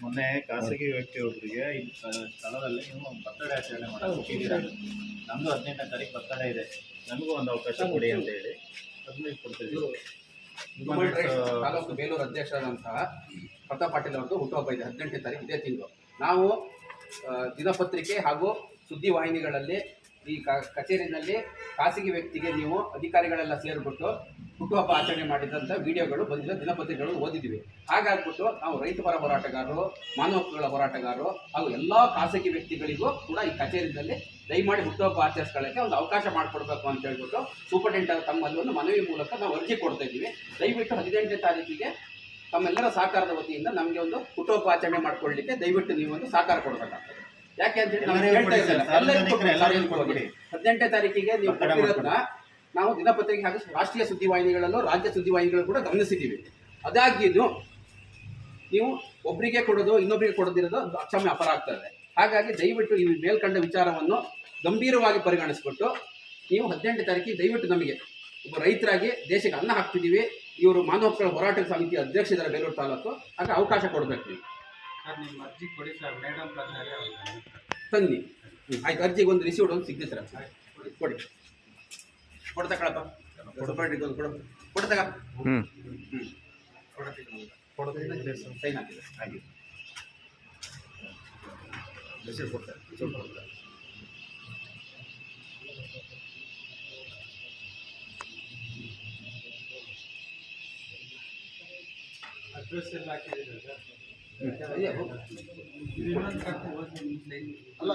ಮೊನ್ನೆ ಖಾಸಗಿ ವ್ಯಕ್ತಿಯೊಬ್ಬರಿಗೆ ಈ ಸ್ಥಳದಲ್ಲಿ ನೀವು ಬರ್ತಡೇ ಆಚರಣೆ ಮಾಡಿದ್ದೀರಾ. ನಮ್ಮದು 18ನೇ ತಾರೀಕು ಬರ್ತಡೇ ಇದೆ, ನಮಗೂ ಒಂದು ಅವಕಾಶ ಕೊಡಿ ಅಂತ ಹೇಳಿ ಅದನ್ನ ಕೊಡ್ತಿದ್ದೀವಿ. ತಾಲೂಕು ಬೇಲೂರು ಅಧ್ಯಕ್ಷರಾದಂತಹ ಪ್ರತಾಪ್ ಪಾಟೀಲ್ ಅವ್ರದ್ದು ಹುಟ್ಟುಹಬ್ಬ ಇದೆ 18ನೇ ತಾರೀಕು ಇದೇ ತಿಂಗಳು. ನಾವು ದಿನಪತ್ರಿಕೆ ಹಾಗೂ ಸುದ್ದಿವಾಹಿನಿಗಳಲ್ಲಿ ಈ ಕಚೇರಿನಲ್ಲಿ ಖಾಸಗಿ ವ್ಯಕ್ತಿಗೆ ನೀವು ಅಧಿಕಾರಿಗಳೆಲ್ಲ ಸೇರಿಬಿಟ್ಟು ಹುಟ್ಟುಹಬ್ಬ ಆಚರಣೆ ಮಾಡಿದಂಥ ವಿಡಿಯೋಗಳು ಬಂದಿರೋ ದಿನಪತ್ರಿಕೆಗಳು ಓದಿದ್ದೀವಿ. ಹಾಗಾಗ್ಬಿಟ್ಟು ನಾವು ರೈತ ಪರ ಹೋರಾಟಗಾರರು, ಮಾನವ ಹಕ್ಕುಗಳ ಹೋರಾಟಗಾರರು ಹಾಗೂ ಎಲ್ಲ ಖಾಸಗಿ ವ್ಯಕ್ತಿಗಳಿಗೂ ಕೂಡ ಈ ಕಚೇರಿಯಲ್ಲಿ ದಯಮಾಡಿ ಹುಟ್ಟುಹಬ್ಬ ಆಚರಿಸ್ಕೊಳ್ಳೋಕ್ಕೆ ಒಂದು ಅವಕಾಶ ಮಾಡಿಕೊಡ್ಬೇಕು ಅಂತ ಹೇಳ್ಬಿಟ್ಟು ಸೂಪರಿಂಟೆಂಡೆಂಟ್ ತಮ್ಮಲ್ಲಿ ಒಂದು ಮನವಿ ಮೂಲಕ ನಾವು ಅರ್ಜಿ ಕೊಡ್ತಾ ಇದ್ದೀವಿ. ದಯವಿಟ್ಟು 18ನೇ ತಾರೀಕಿಗೆ ತಮ್ಮೆಲ್ಲರ ಸಹಕಾರದ ವತಿಯಿಂದ ನಮಗೆ ಒಂದು ಹುಟ್ಟುಹಬ್ಬ ಆಚರಣೆ ಮಾಡ್ಕೊಳ್ಳಿಕ್ಕೆ ದಯವಿಟ್ಟು ನೀವು ಒಂದು ಸಹಕಾರ ಕೊಡಬೇಕಾಗ್ತದೆ. ಯಾಕೆ ಅಂತ ಹೇಳಿ ನಾವು ಹೇಳ್ತಾ ಇದ್ದಾರೆ 18ನೇ ತಾರೀಕಿಗೆ ನೀವು ಕೊಟ್ಟಿರೋದನ್ನ ನಾವು ದಿನಪತ್ರಿಕೆ ಹಾಗೂ ರಾಷ್ಟ್ರೀಯ ಸುದ್ದಿವಾಹಿನಿಗಳಲ್ಲೂ ರಾಜ್ಯ ಸುದ್ದಿವಾಹಿನಿಗಳು ಕೂಡ ಗಮನಿಸಿದ್ದೀವಿ. ಅದಾಗಿಯೂ ನೀವು ಒಬ್ಬರಿಗೆ ಕೊಡೋದು ಇನ್ನೊಬ್ಬರಿಗೆ ಕೊಡೋದಿರೋದು ಅಕ್ಷಮ್ಯ ಅಪರಾಧ ಆಗ್ತದೆ. ಹಾಗಾಗಿ ದಯವಿಟ್ಟು ಈ ಮೇಲ್ಕಂಡ ವಿಚಾರವನ್ನು ಗಂಭೀರವಾಗಿ ಪರಿಗಣಿಸ್ಬಿಟ್ಟು ನೀವು 18ನೇ ತಾರೀಕಿಗೆ ದಯವಿಟ್ಟು ನಮಗೆ ಒಬ್ಬ ರೈತರಾಗಿ ದೇಶಕ್ಕೆ ಅನ್ನ ಹಾಕ್ತಿದ್ದೀವಿ, ಇವರು ಮಾನವ ಹಕ್ಕುಗಳ ಹೋರಾಟ ಸಮಿತಿ ಅಧ್ಯಕ್ಷರ ಬೇಲೂರು ತಾಲೂಕು, ಆಗ ಅವಕಾಶ ಕೊಡಬೇಕು. ನೀವು ನಿಮ್ಮ ಅರ್ಜಿ ಕೊಡಿ ಸರ್, ಮೇಡಮ್ ತನ್ನಿ ಆಯ್ತು. ಅರ್ಜಿಗೆ ಒಂದು ರಿಸೀವ್ಡ್ ಒಂದು ಸಿಗ್ತದೆ ಸರ್, ಕೊಡಿ ಕೊಡ್ತಕ್ಕಳಪ್ಪ ಕೊಡ್ತಗ ಸೈನ್ ಹಾಕಿದೆ ಹಾಗೆ ರಿಸೀವ್ ಕೊಡ್ತಾರೆ. ಅಡ್ರೆಸ್ ಎಲ್ಲ ಹಾಕಿದ್ದೀರಾ ಸರ್? ಅಲ್ಲ